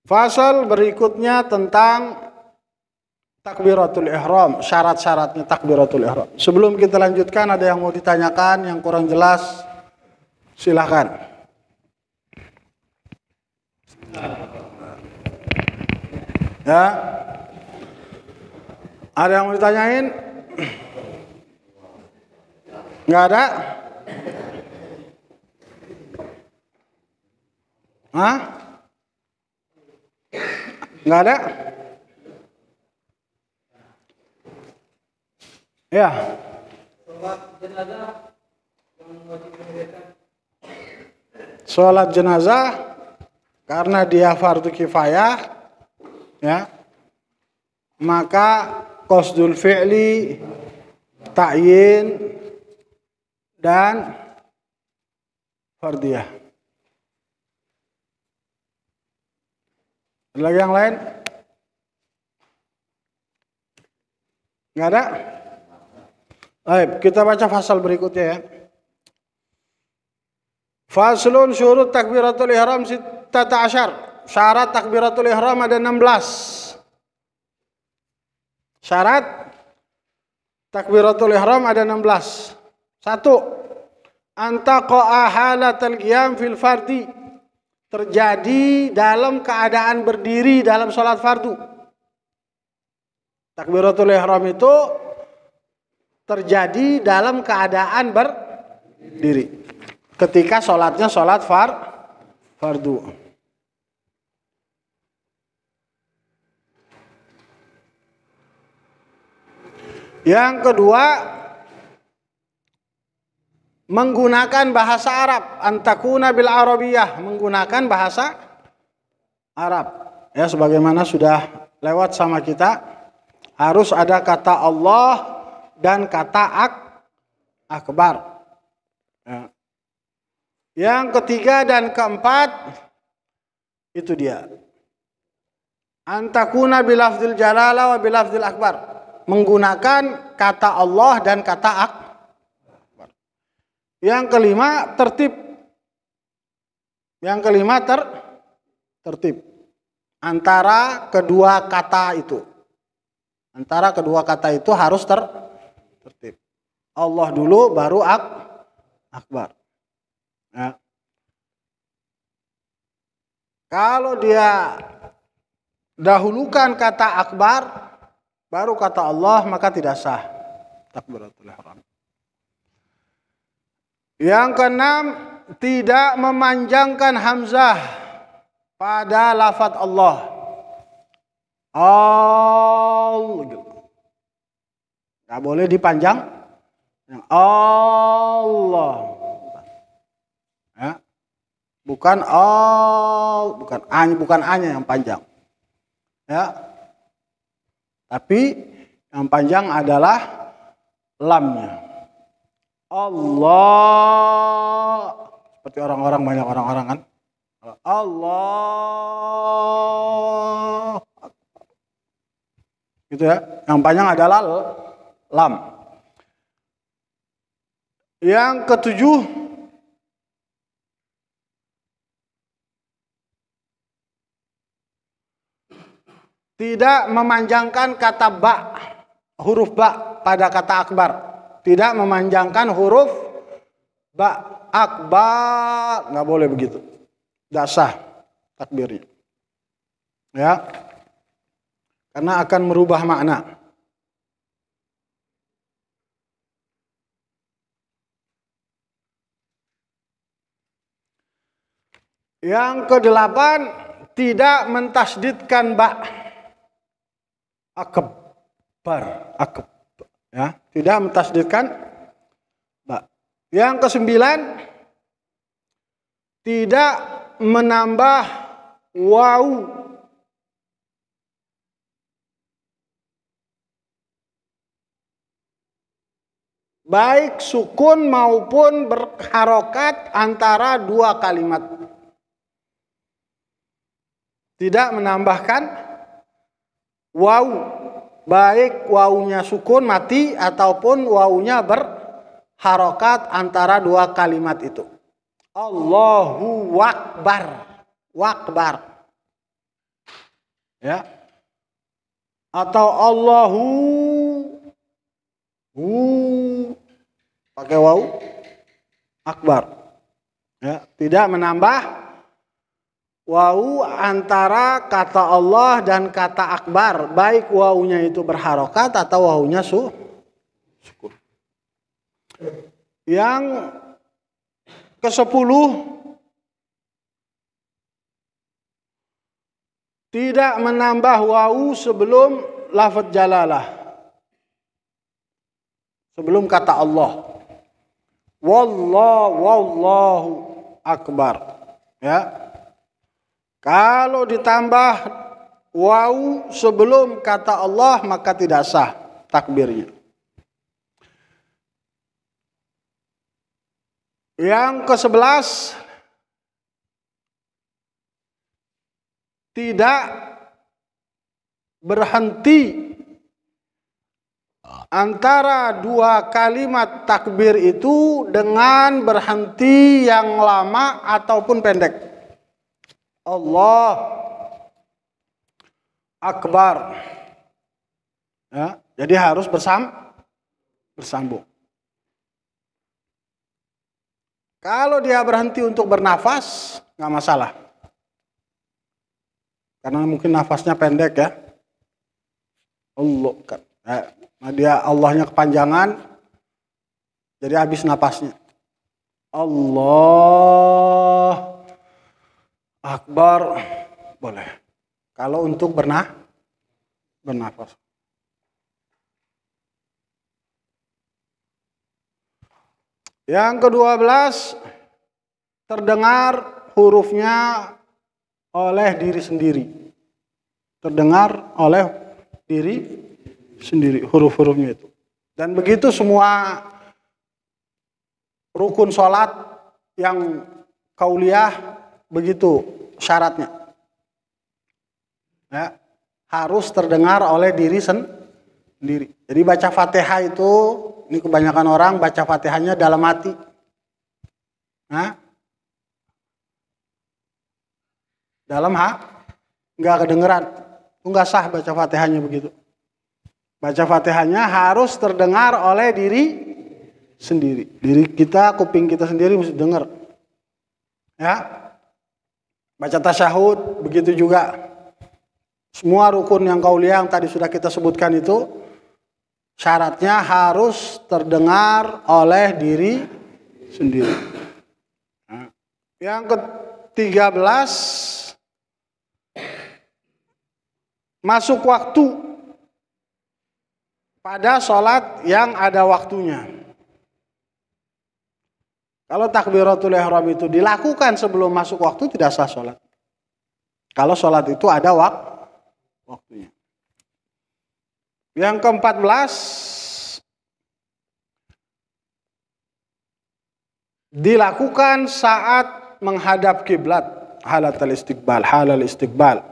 Fasal berikutnya tentang takbiratul ihram, syarat-syaratnya takbiratul ihram. Sebelum kita lanjutkan, ada yang mau ditanyakan, yang kurang jelas, silakan. Ya, ada yang mau ditanyain? Nggak ada? Hah? Nggak ada? Ya. Sholat jenazah karena dia fardu kifayah, ya, maka qasdul fi'li, ta'yin dan fardiyah. Ada lagi yang lain? Nggak ada? Baik, kita baca fasal berikutnya ya. Faslun syurut takbiratul ihram 16. Syarat takbiratul ihram ada 16. Syarat takbiratul ihram ada 16. 1. Antaqa'a halatal qiyam fil fardi. Terjadi dalam keadaan berdiri dalam sholat fardu. Takbiratul ihram itu terjadi dalam keadaan berdiri ketika sholatnya sholat fardu. Yang kedua, menggunakan bahasa Arab, antakuna bil arabiyah, menggunakan bahasa Arab. Ya, sebagaimana sudah lewat sama kita, harus ada kata Allah dan kata akbar. Ya. Yang ketiga dan keempat, itu dia. Antakuna bilafzil jalala wa bilafzil akbar. Menggunakan kata Allah dan kata akbar. Yang kelima, tertib. Yang kelima, tertib. Antara kedua kata itu. Antara kedua kata itu harus tertib. Allah dulu baru akbar. Ya. Kalau dia dahulukan kata akbar baru kata Allah, maka tidak sah takbiratul ihram. Yang keenam, tidak memanjangkan hamzah pada lafaz Allah. Nggak boleh dipanjang. Allah. Ya. Bukan bukan A-nya yang panjang. Ya. Tapi yang panjang adalah lamnya. Allah. Seperti orang-orang, banyak orang-orang kan. Allah. Gitu ya. Yang panjang adalah lam. Yang ketujuh, tidak memanjangkan kata ba, huruf ba pada kata akbar. Tidak memanjangkan huruf ba, akbar, nggak boleh begitu. Tidak sah takbirnya. Ya. Karena akan merubah makna. Yang kedelapan, tidak mentasdidkan ba. Akbar, ya, tidak mentasdidkan ba. Yang kesembilan, tidak menambah waw. Baik sukun maupun berharokat antara dua kalimat. Tidak menambahkan waw, baik wawunya sukun mati ataupun wawunya berharokat antara dua kalimat itu. Allahu Akbar, wakbar. Ya. Atau Allahu pakai waw akbar. Ya, tidak menambah waw antara kata Allah dan kata akbar, baik wawunya itu berharokat atau wawunya sukun. Yang ke-10, tidak menambah wawu sebelum lafaz jalalah, sebelum kata Allah. Wallahu akbar. Ya. Kalau ditambah wawu sebelum kata Allah maka tidak sah takbirnya. Yang ke-11, tidak berhenti antara dua kalimat takbir itu dengan berhenti yang lama ataupun pendek. Allah akbar. Ya, jadi harus bersambung. Kalau dia berhenti untuk bernafas, nggak masalah. Karena mungkin nafasnya pendek ya. Allah kan. Dia Allahnya kepanjangan, jadi habis napasnya. Allah akbar boleh. Kalau untuk bernafas. Yang ke-12, terdengar hurufnya oleh diri sendiri. Terdengar oleh diri sendiri huruf-hurufnya itu. Dan begitu semua rukun sholat yang qauliyah begitu syaratnya. Ya, harus terdengar oleh diri sendiri. Jadi baca Fatihah itu, ini kebanyakan orang baca Fatihahnya dalam hati. Nah, dalam nggak kedengeran, nggak sah baca Fatihahnya begitu. Baca Fatihahnya harus terdengar oleh diri sendiri. Diri kita, kuping kita sendiri mesti dengar. Ya. Baca tasyahud begitu juga. Semua rukun yang qauliyah yang tadi sudah kita sebutkan itu syaratnya harus terdengar oleh diri sendiri. Nah, yang ke-13, masuk waktu pada sholat yang ada waktunya. Kalau takbiratul ihram itu dilakukan sebelum masuk waktu tidak sah sholat. Kalau sholat itu ada waktunya. Yang ke-14, dilakukan saat menghadap kiblat, halal istiqbal.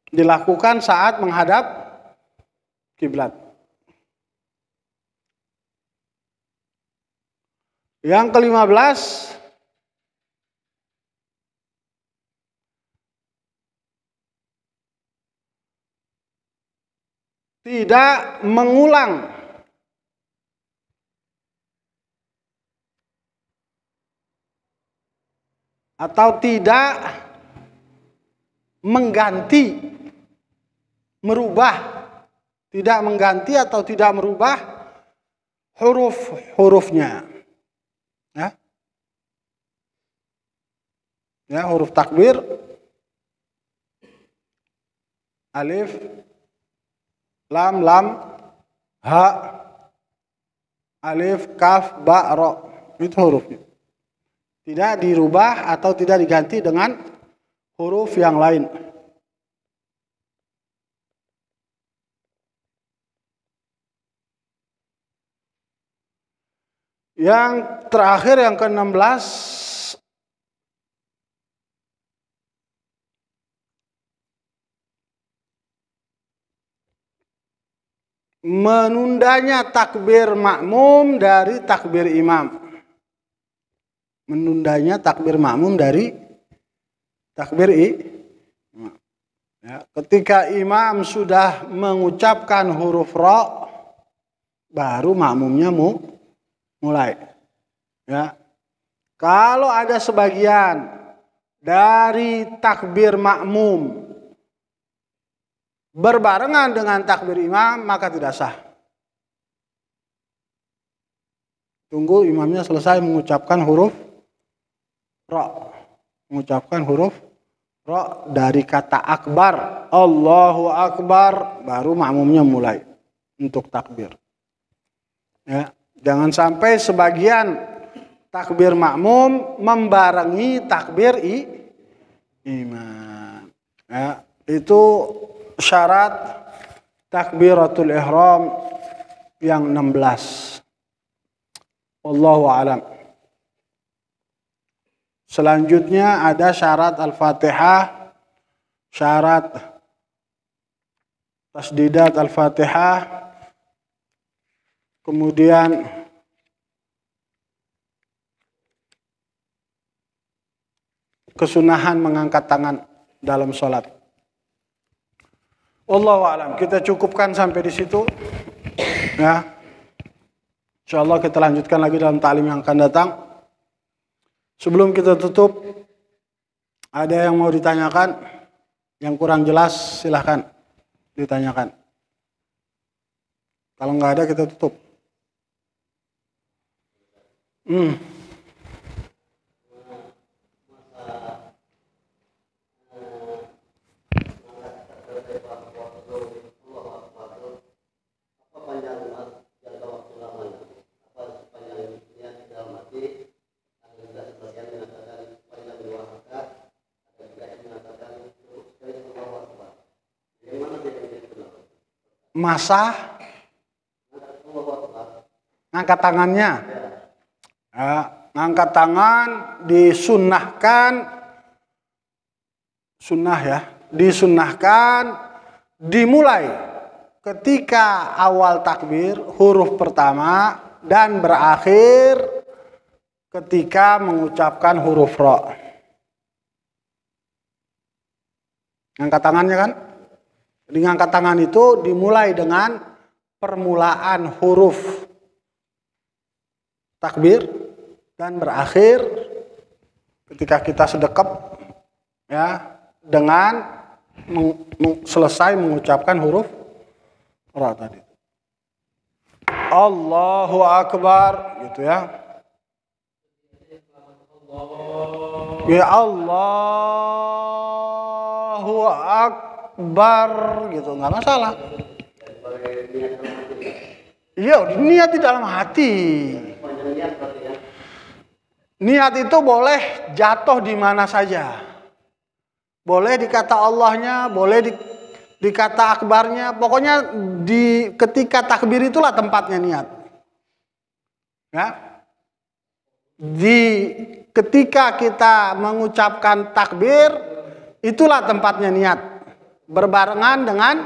Dilakukan saat menghadap kiblat. Yang ke-15, tidak mengulang atau tidak mengganti, merubah, tidak mengganti atau tidak merubah huruf-hurufnya. Ya, huruf takbir, alif, lam, ha, alif, kaf, ba, ro. Itu hurufnya. Tidak dirubah atau tidak diganti dengan huruf yang lain. Yang terakhir, yang ke-16, menundanya takbir makmum dari takbir imam. Menundanya takbir makmum dari takbir imam. Ya, ketika imam sudah mengucapkan huruf ra, baru makmumnya mulai. Ya. Kalau ada sebagian dari takbir makmum berbarengan dengan takbir imam, maka tidak sah. Tunggu imamnya selesai mengucapkan huruf ra. Mengucapkan huruf ra dari kata akbar, Allahu akbar, baru makmumnya mulai untuk takbir. Ya, jangan sampai sebagian takbir makmum membarengi takbir imam. Ya, itu syarat takbiratul ihram yang 16. Wallahu a'lam. Selanjutnya ada syarat Al-Fatihah, syarat tasdidat Al-Fatihah, kemudian kesunahan mengangkat tangan dalam sholat. Wallahu a'lam. Kita cukupkan sampai di situ. Ya. Insyaallah kita lanjutkan lagi dalam ta'lim yang akan datang. Sebelum kita tutup, ada yang mau ditanyakan? Yang kurang jelas silahkan ditanyakan. Kalau nggak ada kita tutup. Masa ngangkat tangannya, ngangkat tangan disunnahkan, disunnahkan dimulai ketika awal takbir huruf pertama dan berakhir ketika mengucapkan huruf ra. Ngangkat tangannya kan? Jadi ngangkat tangan itu dimulai dengan permulaan huruf takbir dan berakhir ketika kita sedekap ya dengan selesai mengucapkan huruf ra tadi. Allahu akbar gitu ya. Ya Allahu akbar gitu, nggak masalah. Iya, niat di dalam hati. Niat itu boleh jatuh di mana saja. Boleh di kata Allahnya, boleh di kata akbarnya. Pokoknya ketika takbir itulah tempatnya niat. Ya. Ketika kita mengucapkan takbir, itulah tempatnya niat. Berbarengan dengan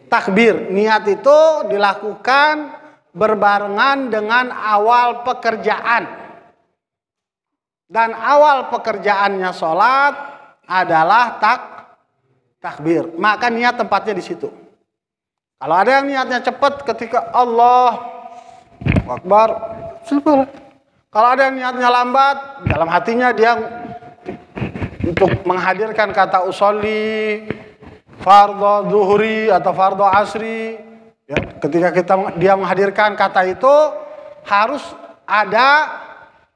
takbir. Niat itu dilakukan berbarengan dengan awal pekerjaan. Dan awal pekerjaannya sholat adalah takbir. Maka niat tempatnya di situ. Kalau ada yang niatnya cepat ketika Allah Akbar, kalau ada yang niatnya lambat, dalam hatinya dia untuk menghadirkan kata usolli, fardhu zuhri atau fardhu asri, ya, ketika dia menghadirkan kata itu harus ada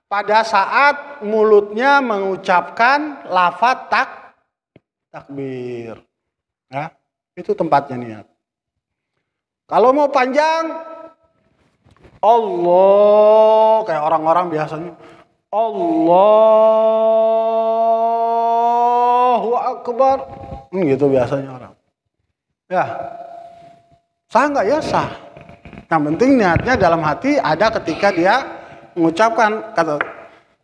pada saat mulutnya mengucapkan lafaz takbir. Ya, itu tempatnya niat. Kalau mau panjang, Allah, kayak orang-orang biasanya Allahu Akbar, gitu biasanya orang. Ya, sah nggak ya sah. Yang penting niatnya dalam hati ada ketika dia mengucapkan kata.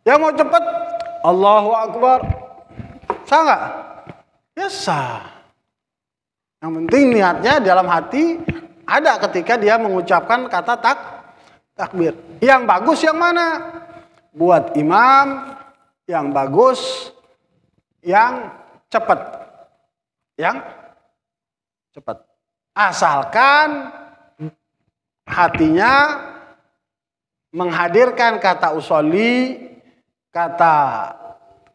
Yang mau cepat Allahu Akbar, sah nggak? Ya sah. Yang penting niatnya dalam hati ada ketika dia mengucapkan kata takbir. Yang bagus yang mana? Buat imam yang bagus yang cepat. yang cepat. Asalkan hatinya menghadirkan kata usolli, kata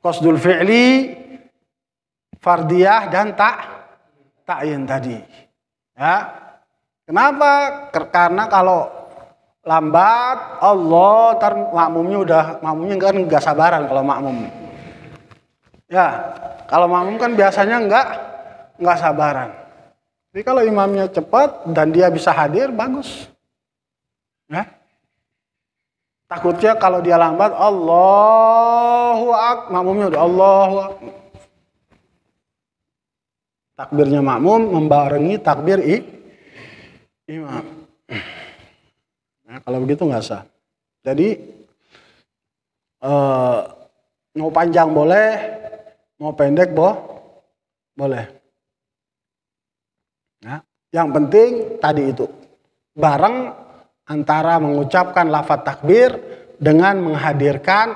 qasdul fi'li, fardiyah dan ta'yin tadi. Ya. Kenapa? Karena kalau lambat Allah makmumnya kan enggak sabaran kalau makmum. Ya, kalau makmum kan biasanya enggak sabaran. Jadi kalau imamnya cepat dan dia bisa hadir, bagus. Ya. Takutnya kalau dia lambat, Allahu Akbar, makmumnya udah Allahu Akbar. Takbirnya makmum membarengi takbir imam. Nah, kalau begitu nggak sah. Jadi mau panjang boleh, mau pendek boleh. Nah, yang penting tadi itu bareng antara mengucapkan lafaz takbir dengan menghadirkan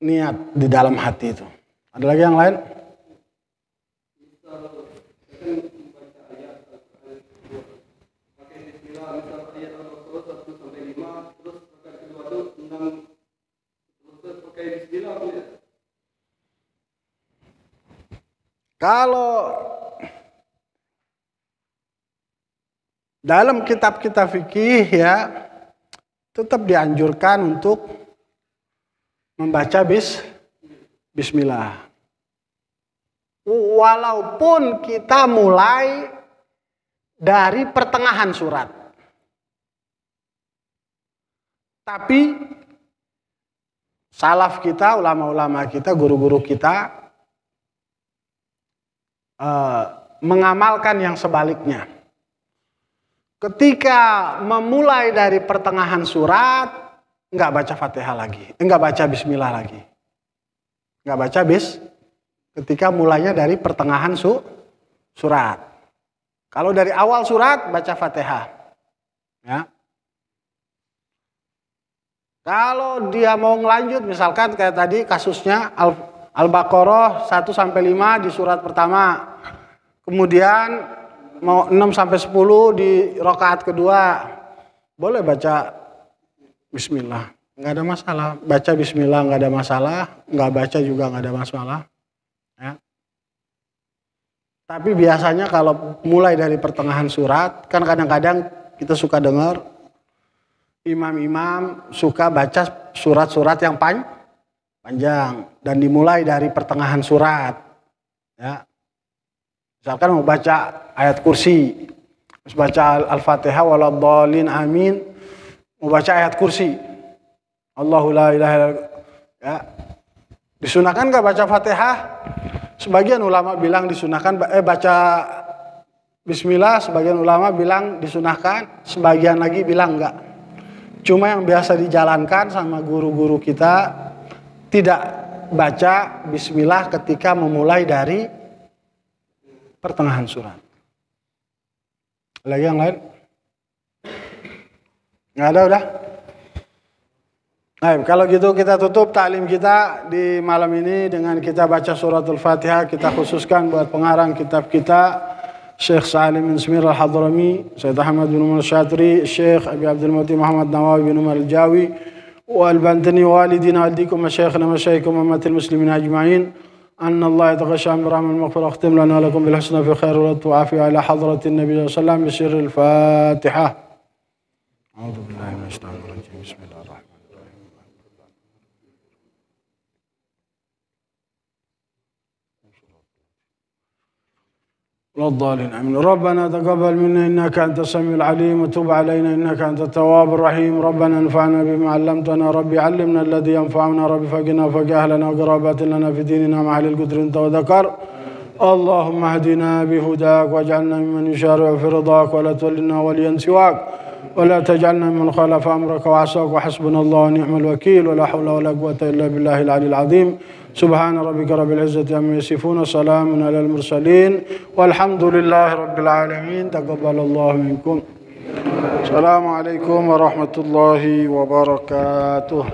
niat di dalam hati itu. Ada lagi yang lain? Kalau dalam kitab-kitab fikih ya tetap dianjurkan untuk membaca bismillah. Walaupun kita mulai dari pertengahan surat. Tapi salaf kita, ulama-ulama kita, guru-guru kita mengamalkan yang sebaliknya. Ketika memulai dari pertengahan surat, enggak baca Fatihah lagi, enggak baca bismillah lagi. Enggak baca ketika mulainya dari pertengahan surat. Kalau dari awal surat baca Fatihah. Ya. Kalau dia mau ngelanjut misalkan kayak tadi kasusnya Al-Baqarah 1 sampai 5 di surat pertama. Kemudian mau 6 sampai 10 di rakaat kedua. Boleh baca bismillah, enggak ada masalah. Baca bismillah enggak ada masalah, enggak baca juga enggak ada masalah. Ya. Tapi biasanya kalau mulai dari pertengahan surat, kan kadang-kadang kita suka dengar imam-imam suka baca surat-surat yang panjang dan dimulai dari pertengahan surat. Ya. Misalkan mau baca ayat kursi, terus baca Al-Fatihah waladhdallin amin, mau baca ayat kursi. Allahu la ilaha illallah. Ya. Disunahkan enggak baca Fatihah? Sebagian ulama bilang disunahkan baca bismillah, sebagian ulama bilang disunahkan, sebagian lagi bilang enggak. Cuma yang biasa dijalankan sama guru-guru kita tidak baca bismillah ketika memulai dari pertengahan surat. Lagi yang lain? Nggak ada udah? Nah, kalau gitu kita tutup taklim kita di malam ini dengan kita baca suratul Fatihah. Kita khususkan buat pengarang kitab kita Syekh Salim bin Smir Al-Hadrami, Syekh Ahmad bin Umar Syatri, Syekh Abi Abdul Muti Muhammad Nawawi bin Umar Al-Jawi, والبنتني والدينا والديكم مشايخنا مشايخكم أمة المسلمين أجمعين أن الله يتغشى برحمة المغفرة واختم لنا ولكم بالحسنى في خير والعافية على حضرة النبي صلى الله عليه وسلم بسر الفاتحة. أعوذ بالله من الشيطان الرجيم بسم الله الرحمن الرحيم. والضالين آمين. ربنا تقبل منا إنك أنت السميع العليم وتب علينا إنك أنت التواب الرحيم. ربنا انفعنا بما علمتنا ربي علمنا الذي ينفعنا ربي فقنا وفق أهلنا وقرابات لنا في ديننا مع أهل القدر أنت وذكر. اللهم اهدنا بهداك واجعلنا ممن يشارع في رضاك ولا تولنا وليا سواك ولا تجعلنا ممن خالف أمرك وعصاك وحسبنا الله ونعم الوكيل ولا حول ولا قوة إلا بالله العلي العظيم. سبحان ربك رب العزة عما يصفون سلام على المرسلين والحمد لله رب العالمين. تقبل الله منكم. السلام عليكم ورحمة الله وبركاته.